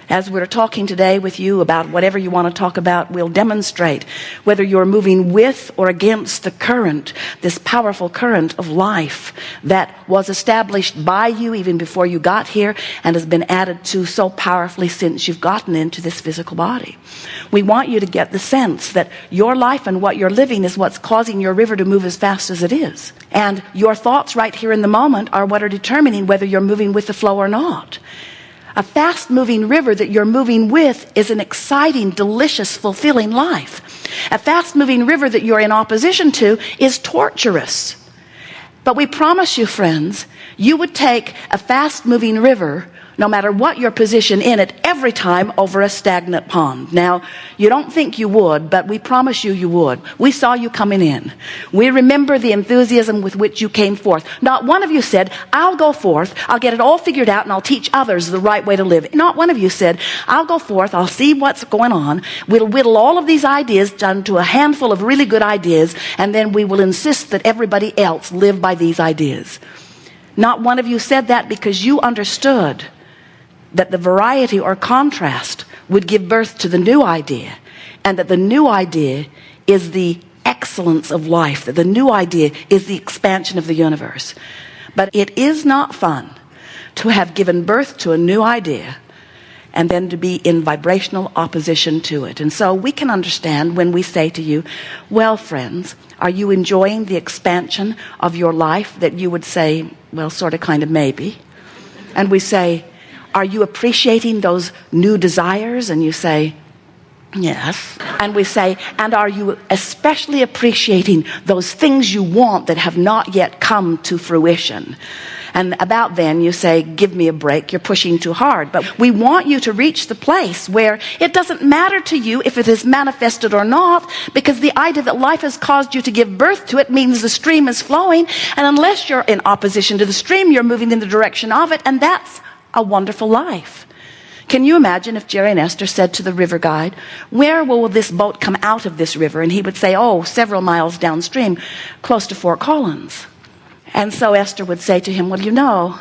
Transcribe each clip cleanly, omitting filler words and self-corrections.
As we're talking today with you about whatever you want to talk about, we'll demonstrate whether you're moving with or against the current, this powerful current of life that was established by you even before you got here and has been added to so powerfully since you've gotten into this physical body. We want you to get the sense that your life and what you're living is what's causing your river to move as fast as it is. And your thoughts right here in the moment are what are determining whether you're moving with the flow or not. A fast-moving river that you're moving with is an exciting, delicious, fulfilling life. A fast-moving river that you're in opposition to is torturous. But we promise you, friends, you would take a fast-moving river, no matter what your position in it, every time over a stagnant pond. Now, you don't think you would, but we promise you you would. We saw you coming in. We remember the enthusiasm with which you came forth. Not one of you said, I'll go forth, I'll get it all figured out, and I'll teach others the right way to live. Not one of you said, I'll go forth, I'll see what's going on, we'll whittle all of these ideas down to a handful of really good ideas, and then we will insist that everybody else live by these ideas. Not one of you said that because you understood that the variety or contrast would give birth to the new idea, and that the new idea is the excellence of life, that the new idea is the expansion of the universe. But it is not fun to have given birth to a new idea and then to be in vibrational opposition to it. And so we can understand when we say to you, well, friends, are you enjoying the expansion of your life? That you would say, well, sort of, kind of, maybe. And we say, are you appreciating those new desires? And you say, yes. And we say, and are you especially appreciating those things you want that have not yet come to fruition? And about then you say, give me a break, you're pushing too hard. But we want you to reach the place where it doesn't matter to you if it is manifested or not, because the idea that life has caused you to give birth to it means the stream is flowing, and unless you're in opposition to the stream, you're moving in the direction of it, and that's a wonderful life. Can you imagine if Jerry and Esther said to the river guide, where will this boat come out of this river? And he would say, oh, several miles downstream, close to Fort Collins. And so Esther would say to him, well, you know,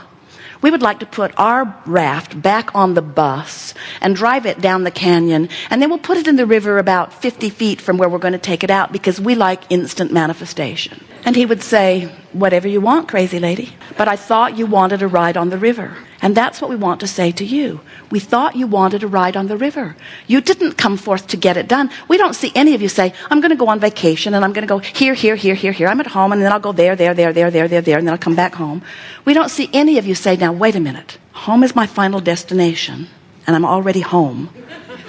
we would like to put our raft back on the bus and drive it down the canyon, and then we'll put it in the river about 50 feet from where we're going to take it out, because we like instant manifestation. And he would say, whatever you want, crazy lady, but I thought you wanted a ride on the river. And that's what we want to say to you. We thought you wanted a ride on the river. You didn't come forth to get it done. We don't see any of you say, I'm going to go on vacation, and I'm going to go here, here, here, here, here. I'm at home, and then I'll go there, there, there, there, there, there, there, and then I'll come back home. We don't see any of you say, now, wait a minute. Home is my final destination, and I'm already home.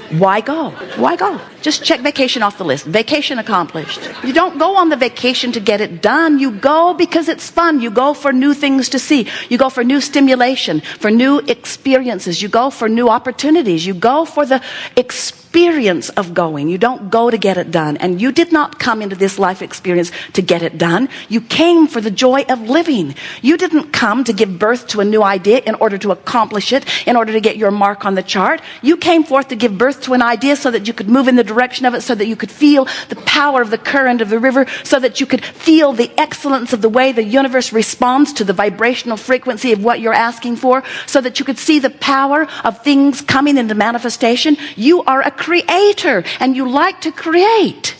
Why go? Why go? Just check vacation off the list. Vacation accomplished. You don't go on the vacation to get it done. You go because it's fun. You go for new things to see. You go for new stimulation, for new experiences. You go for new opportunities. You go for the experience of going. You don't go to get it done. And you did not come into this life experience to get it done. You came for the joy of living. You didn't come to give birth to a new idea in order to accomplish it, in order to get your mark on the chart. You came forth to give birth to an idea so that you could move in the direction of it, so that you could feel the power of the current of the river, so that you could feel the excellence of the way the universe responds to the vibrational frequency of what you're asking for, so that you could see the power of things coming into manifestation. You are a creator, and you like to create.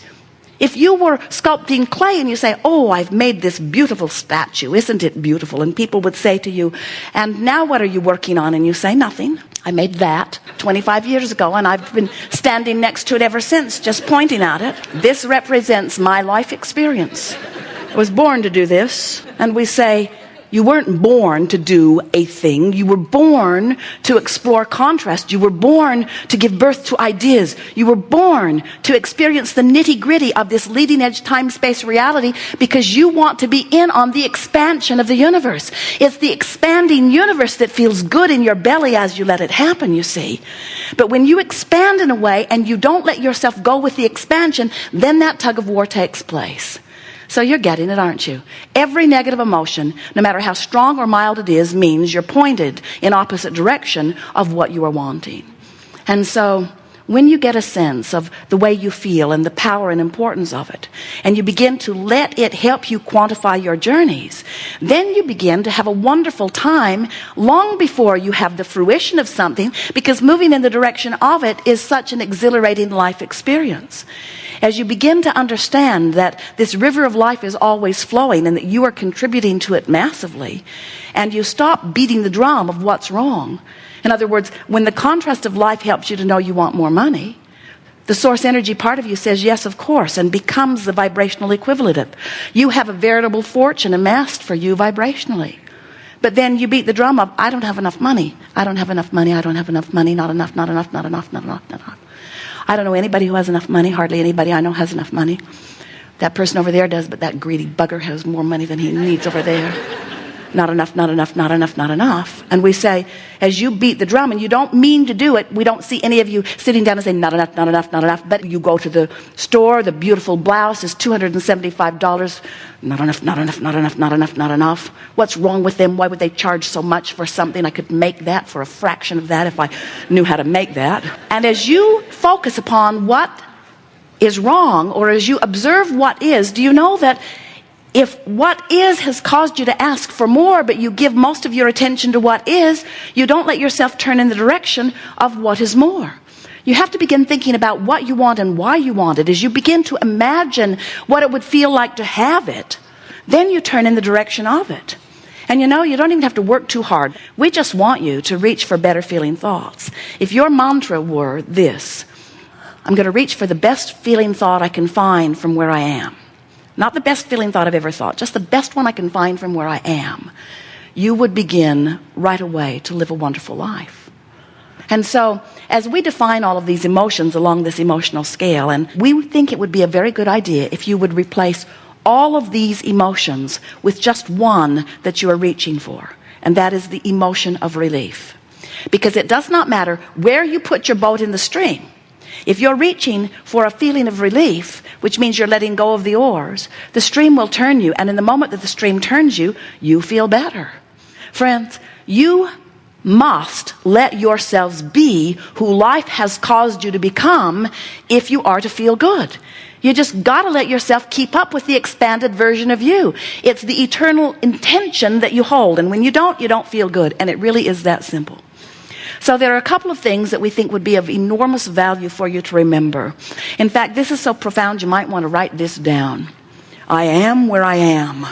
If you were sculpting clay and you say, oh, I've made this beautiful statue, isn't it beautiful? And people would say to you, and now what are you working on? And you say, nothing. I made that 25 years ago, and I've been standing next to it ever since, just pointing at it. This represents my life experience. I was born to do this. And we say, you weren't born to do a thing. You were born to explore contrast. You were born to give birth to ideas. You were born to experience the nitty-gritty of this leading-edge time-space reality, because you want to be in on the expansion of the universe. It's the expanding universe that feels good in your belly as you let it happen, you see. But when you expand in a way and you don't let yourself go with the expansion, then that tug of war takes place. So you're getting it, aren't you? Every negative emotion, no matter how strong or mild it is, means you're pointed in opposite direction of what you are wanting. And so when you get a sense of the way you feel and the power and importance of it, and you begin to let it help you quantify your journeys, then you begin to have a wonderful time long before you have the fruition of something, because moving in the direction of it is such an exhilarating life experience. As you begin to understand that this river of life is always flowing and that you are contributing to it massively, and you stop beating the drum of what's wrong. In other words, when the contrast of life helps you to know you want more money, the source energy part of you says yes, of course, and becomes the vibrational equivalent of it. You have a veritable fortune amassed for you vibrationally. But then you beat the drum of, I don't have enough money. I don't have enough money. I don't have enough money. Not enough, not enough, not enough, not enough, not enough. I don't know anybody who has enough money. Hardly anybody I know has enough money. That person over there does, but that greedy bugger has more money than he needs over there. Not enough, not enough, not enough, not enough. And we say, as you beat the drum, and you don't mean to do it, we don't see any of you sitting down and saying, not enough, not enough, not enough. But you go to the store, the beautiful blouse is $275. Not enough, not enough, not enough, not enough, not enough. What's wrong with them? Why would they charge so much for something? I could make that for a fraction of that if I knew how to make that. And as you focus upon what is wrong, or as you observe what is, do you know that if what is has caused you to ask for more, but you give most of your attention to what is, you don't let yourself turn in the direction of what is more. You have to begin thinking about what you want and why you want it. As you begin to imagine what it would feel like to have it, then you turn in the direction of it. And you know, you don't even have to work too hard. We just want you to reach for better feeling thoughts. If your mantra were this, I'm going to reach for the best feeling thought I can find from where I am. Not the best feeling thought I've ever thought, just the best one I can find from where I am. You would begin right away to live a wonderful life. And so, as we define all of these emotions along this emotional scale, and we think it would be a very good idea if you would replace all of these emotions with just one that you are reaching for, and that is the emotion of relief. Because it does not matter where you put your boat in the stream. If you're reaching for a feeling of relief, which means you're letting go of the oars, the stream will turn you, and in the moment that the stream turns you, you feel better. Friends, you must let yourselves be who life has caused you to become if you are to feel good. You just got to let yourself keep up with the expanded version of you. It's the eternal intention that you hold, and when you don't feel good, and it really is that simple. So there are a couple of things that we think would be of enormous value for you to remember. In fact, this is so profound you might want to write this down. I am where I am.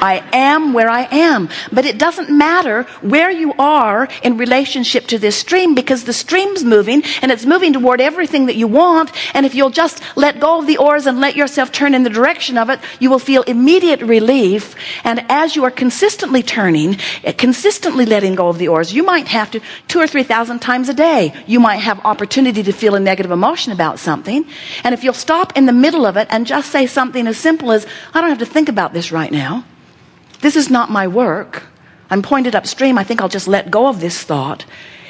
I am where I am. But it doesn't matter where you are in relationship to this stream, because the stream's moving, and it's moving toward everything that you want. And if you'll just let go of the oars and let yourself turn in the direction of it, you will feel immediate relief. And as you are consistently turning, consistently letting go of the oars, you might have to 2,000 or 3,000 times a day. You might have opportunity to feel a negative emotion about something. And if you'll stop in the middle of it and just say something as simple as, I don't have to think about this right now. This is not my work. I'm pointed upstream. I think I'll just let go of this thought.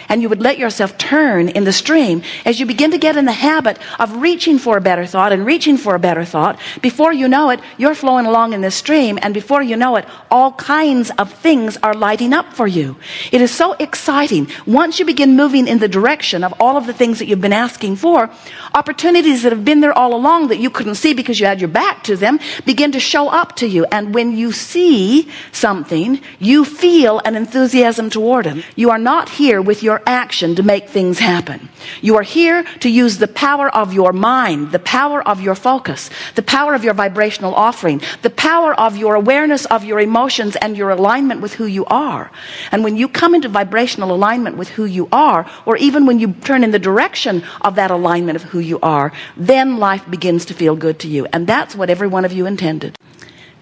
And you would let yourself turn in the stream as you begin to get in the habit of reaching for a better thought and reaching for a better thought. Before you know it, you're flowing along in this stream, and before you know it, all kinds of things are lighting up for you. It is so exciting. Once you begin moving in the direction of all of the things that you've been asking for, opportunities that have been there all along that you couldn't see because you had your back to them begin to show up to you. And when you see something, you feel an enthusiasm toward it. You are not here with your action to make things happen. You are here to use the power of your mind, the power of your focus, the power of your vibrational offering, the power of your awareness of your emotions and your alignment with who you are. And when you come into vibrational alignment with who you are, or even when you turn in the direction of that alignment of who you are, then life begins to feel good to you. And that's what every one of you intended.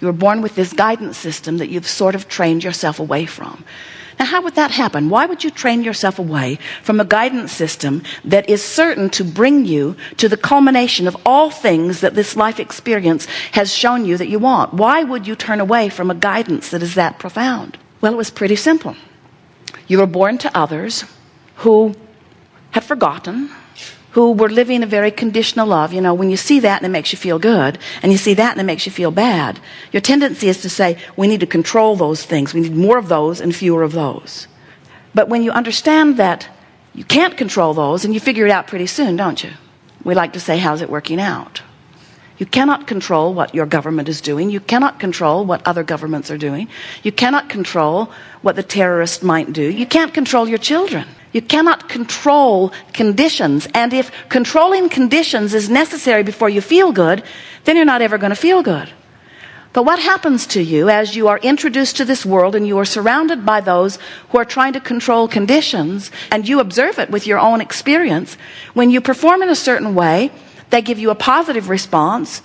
You were born with this guidance system that you've sort of trained yourself away from. Now, how would that happen? Why would you train yourself away from a guidance system that is certain to bring you to the culmination of all things that this life experience has shown you that you want? Why would you turn away from a guidance that is that profound? Well, it was pretty simple. You were born to others who have forgotten, who were living a very conditional love. You know, when you see that and it makes you feel good, and you see that and it makes you feel bad, your tendency is to say, we need to control those things. We need more of those and fewer of those. But when you understand that You can't control those, and you figure it out pretty soon, don't you? We like to say, how's it working out? You cannot control what your government is doing. You cannot control what other governments are doing. You cannot control what the terrorist might do. You can't control your children. You cannot control conditions. And if controlling conditions is necessary before you feel good, then you're not ever going to feel good. But what happens to you as you are introduced to this world and you are surrounded by those who are trying to control conditions, and you observe it with your own experience? When you perform in a certain way, they give you a positive response.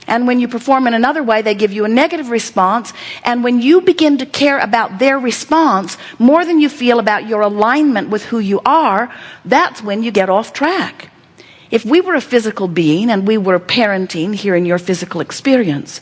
And when you perform in another way, they give you a negative response. And when you begin to care about their response more than you feel about your alignment with who you are, that's when you get off track. If we were a physical being and we were parenting here in your physical experience,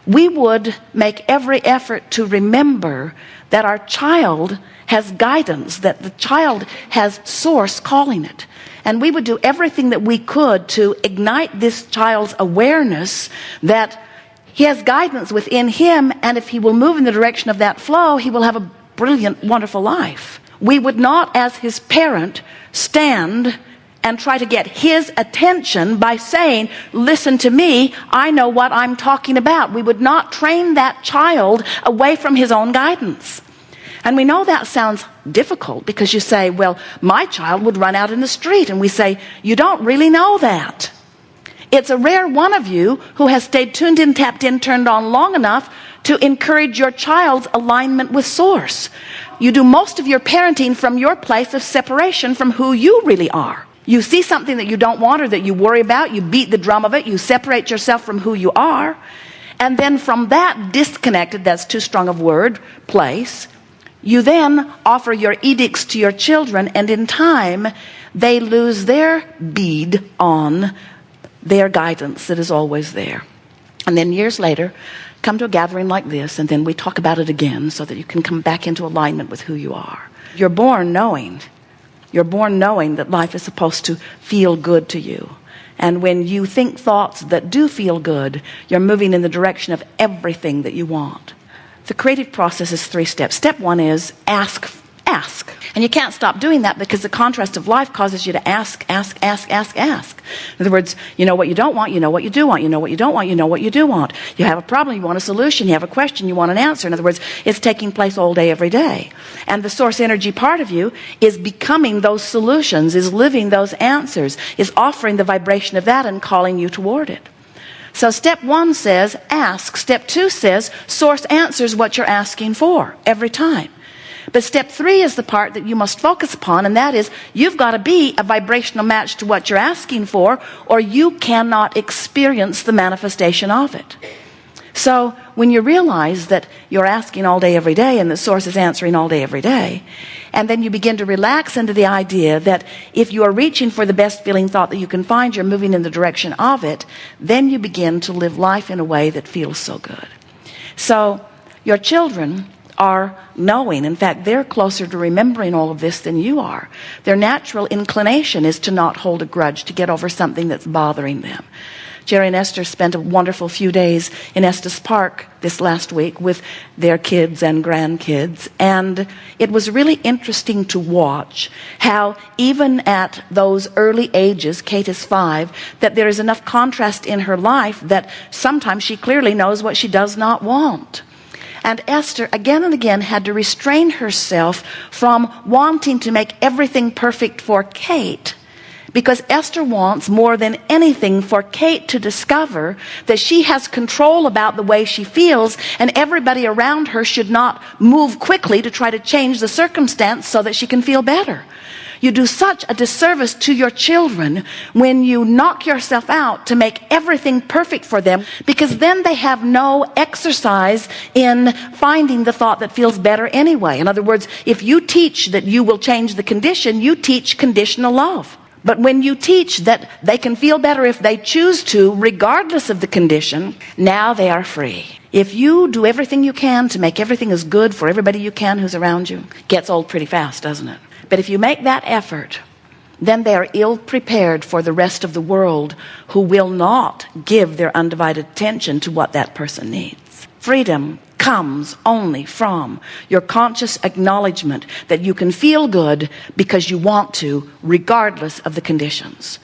we would make every effort to remember that our child has guidance, that the child has source calling it. And we would do everything that we could to ignite this child's awareness that he has guidance within him, and if he will move in the direction of that flow, he will have a brilliant, wonderful life. We would not, as his parent, stand and try to get his attention by saying, listen to me, I know what I'm talking about. We would not train that child away from his own guidance. And we know that sounds difficult because you say, well, my child would run out in the street. And we say, you don't really know that. It's a rare one of you who has stayed tuned in, tapped in, turned on long enough to encourage your child's alignment with source. You do most of your parenting from your place of separation from who you really are. You see something that you don't want or that you worry about, you beat the drum of it, you separate yourself from who you are. And then from that disconnected, that's too strong a word, place, you then offer your edicts to your children, and in time, they lose their bead on their guidance that is always there. And then years later, come to a gathering like this, and then we talk about it again so that you can come back into alignment with who you are. You're born knowing that life is supposed to feel good to you. And when you think thoughts that do feel good, you're moving in the direction of everything that you want. The creative process is 3 steps. Step 1 is ask. And you can't stop doing that because the contrast of life causes you to ask. In other words, you know what you don't want, you know what you do want, you know what you don't want, you know what you do want. You have a problem, you want a solution, you have a question, you want an answer. In other words, it's taking place all day, every day. And the source energy part of you is becoming those solutions, is living those answers, is offering the vibration of that and calling you toward it. So step 1 says ask. Step 2 says source answers what you're asking for every time. But step 3 is the part that you must focus upon, and that is you've got to be a vibrational match to what you're asking for, or you cannot experience the manifestation of it. So when you realize that you're asking all day, every day, and the source is answering all day, every day, and then you begin to relax into the idea that if you are reaching for the best feeling thought that you can find, you're moving in the direction of it, then you begin to live life in a way that feels so good. So your children are knowing. In fact, they're closer to remembering all of this than you are. Their natural inclination is to not hold a grudge, to get over something that's bothering them. Jerry and Esther spent a wonderful few days in Estes Park this last week with their kids and grandkids, and it was really interesting to watch how even at those early ages, Kate is 5, that there is enough contrast in her life that sometimes she clearly knows what she does not want. And Esther again and again had to restrain herself from wanting to make everything perfect for Kate, because Esther wants more than anything for Kate to discover that she has control about the way she feels, and everybody around her should not move quickly to try to change the circumstance so that she can feel better. You do such a disservice to your children when you knock yourself out to make everything perfect for them, because then they have no exercise in finding the thought that feels better anyway. In other words, if you teach that you will change the condition, you teach conditional love. But when you teach that they can feel better if they choose to, regardless of the condition, now they are free. If you do everything you can to make everything as good for everybody you can who's around you, it gets old pretty fast, doesn't it? But if you make that effort, then they are ill prepared for the rest of the world, who will not give their undivided attention to what that person needs. Freedom comes only from your conscious acknowledgement that you can feel good because you want to, regardless of the conditions.